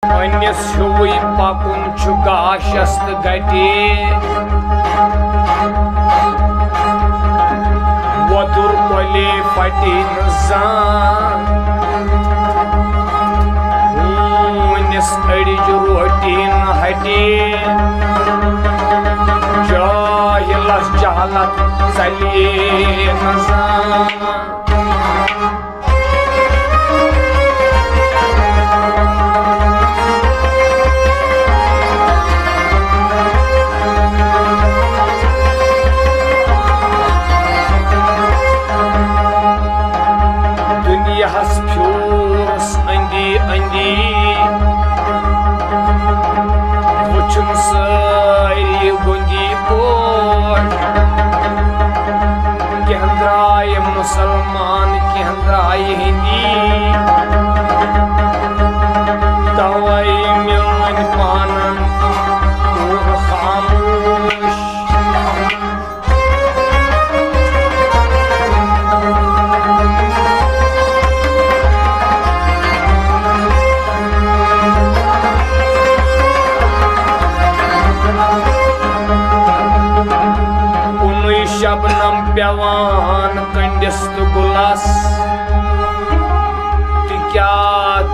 Pănis hui pakun chu gashast gati Vodur koli fatin zan Unis adij rotin hati Jahilas jahalat salin zan मुसलमान कहंद्राय हिंदी तवाई म्यान पानन पूर खामोश उन्हीं शबनम प्यावान कंडिस्त गुलास क्या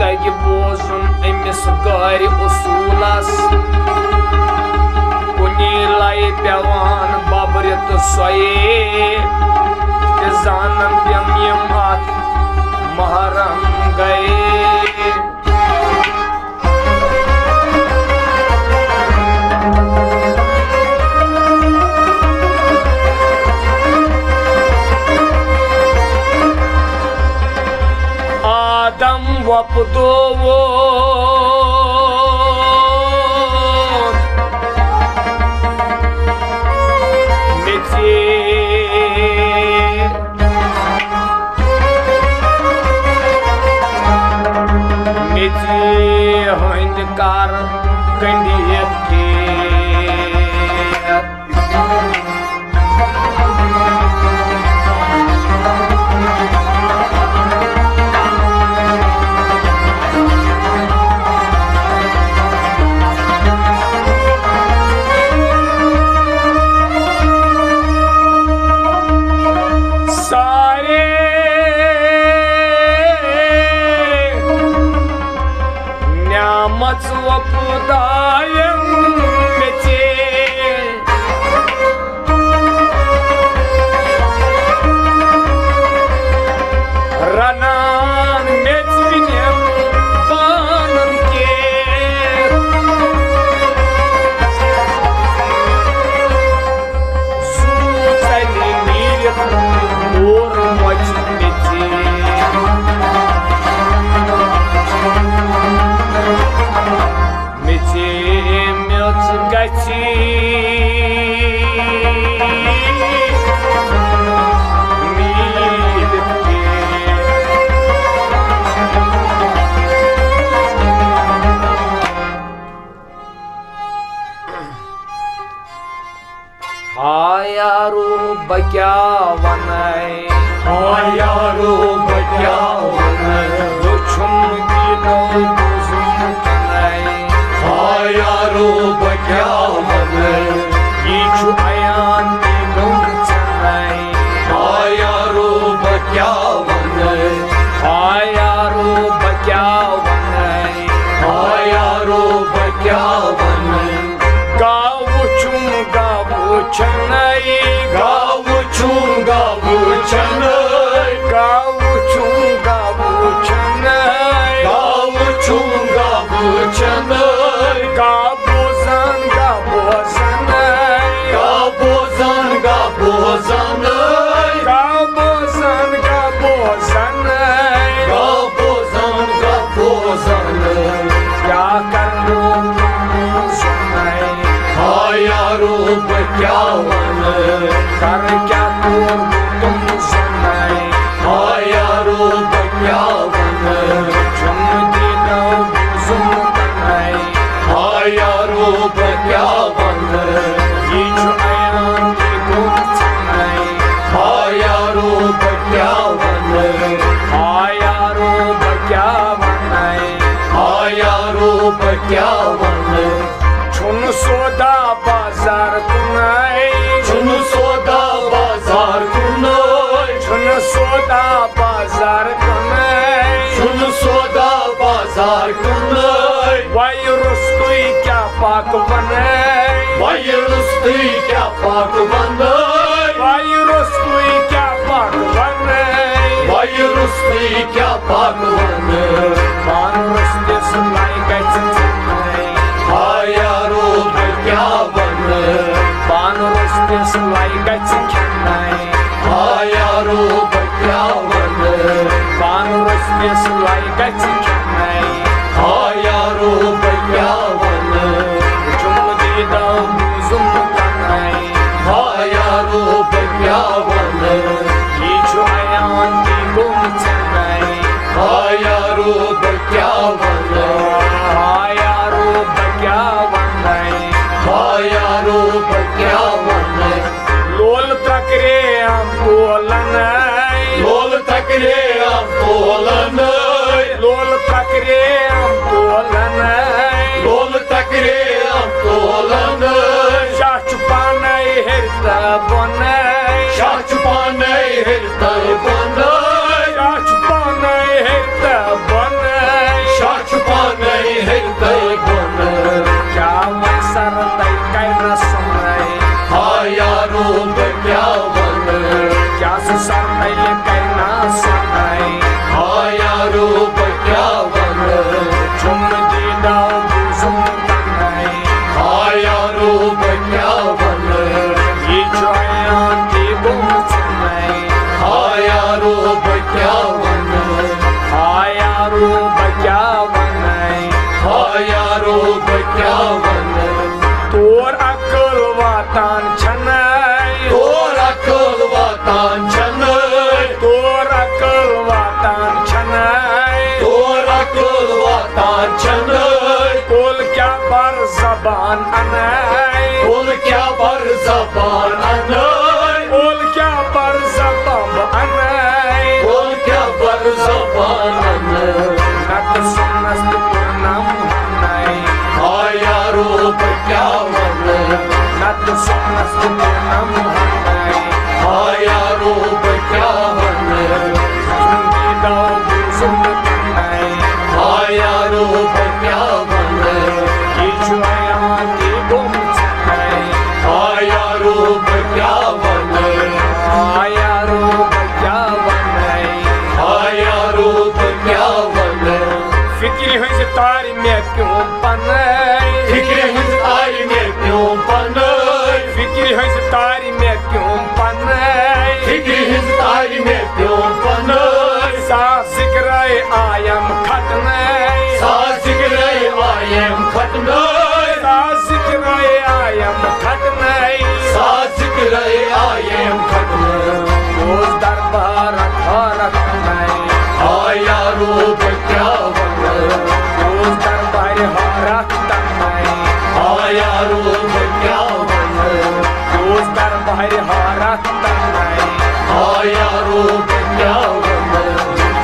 तग बोजुन अमिस गारि उसूलास कुनी लाई प्यावान बाबरित सोये जानन प्यम आत महरम गए Вапдово Мете Хандикар Кандиетки Вапудаем метель Ранан метвинем бананке Суцали мирит урмать метель Метемет гати милитки Hayaru bakyavanai Hayaru bakyavanai Duchum dino buzum kanai Hayaru bakyavanai Yichu ayan dinum chanai Hayaru bakyavanai Hayaru bakyavanai Hayaru bakyavanai Gavuchum gavuchanai Gavuchum gavuchanai Gavuchum gavuchanai Gavuchum gavuchanai Gabozan gabozanai Gabozan gabozanai Gabozan gabozanai Gabozan gabozanai Ya karno sunai Hayaru bakyavanai Kar kya tum sunai Hayaru bakyavanai Chum dino buzum kanai क्या one छुन सोदा बाजार कुनाई छुन सोदा बाजार कुनाई छुन सोदा बाजार कुनाई छुन सोदा बाजार Kunai virus तुई क्या पाक बनाई वायरस तुई क्या पाक बनाई वायरस तुई क्या पाक बनाई वायरस तुई क्या पाक बनाई वायरस दिस लाइक हाँ यारो क्या वन वायरस दिस लाइक हाँ यारो क्या वन वायरस दिस लाइक हाँ यारो क्या वन जुम दीदा बुजुम कनाई हाँ यारो क्या वन ये जो आयान दी गुम चनाई हाँ यारो क्या वन हाँ यारो क्या वनाई हाँ यारो क्या वन लोल तकरे हम बोलनाई लोल तकरे हम बोलन लोल तकरे हम बोलनाई लोल तकरे हम बोलन शाच पानाई हेरता बनाई शाच पाने हिरता बनाई शाच पानाई हेरता बनाई शाच पाने हिरता बनाई क्या मैं सर तय करना सुनाई हाँ यारो क्या वन क्या सर तय कहना सुनाई हाँ यारो क्या वन जुम दीदा बुजुम कनाई हाँ यारो क्या वन ये जो आयान दी गुम चनाई हाँ यारो क्या वन हाँ यारो क्या वनाई हाँ यारो क्या वन तोर अकल वातान छनाई तोर अकल वातान छनाई तोर अकल वातान छनाई तोर अकल वातान छनाई कोल क्या पर जबान अनाई बोल क्या बर जबान अनाई कोल क्या पर जबान अनाई बोल क्या बर जबान अनाई नत सुनस्त पूर्णम हनाई हाँ यारो क्या वन नत सुनस्त पूर्णम हनाई हाँ यारो क्या वन जिंदगी दो बुजुम कनाई हाँ यारो क्या वन ये जो आयान दी गुम चनाई हाँ यारो क्या वन हाँ यारो क्या वनाई हाँ यारो क्या वन फिक्री हुई से तारी में क्यों बनाई फिक्र हिंद आई में क्यों बनाई फिक्री हुई से तारी में क्यों बनाई फिक्र हिंद आई में क्यों बनाई सास जिक्राए आयम खतनाई साजिक रहे आयम खतनाई सास जिक्राए आयम खतनाई साजिक रहे आयम खतनाई रोज दरबार रखनाई हाँ यारो क्या वन रोज दरबार रखनाई हाँ यारो क्या वन रोज दरबार रखनाई हाँ यारो क्या वन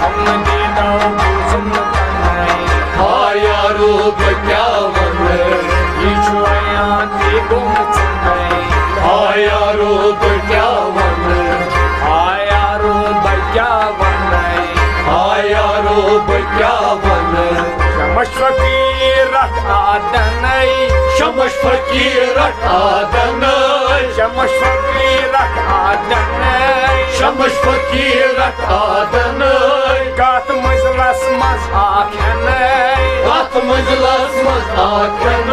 हम दीदा बुजुम कनाई हाँ यारो क्या वन ये जो आयान दी गुम चनाई हाँ यारो क्या वन हाँ यारो क्या वनाई हाँ यारो क्या वन शमश फकीर रख आदनाई शमश फकीर आदनाई शमश फकीर रख आदनाई शमश फकीर आदनाई गात मजलस मज आखनाई रात मंजलस मज आखन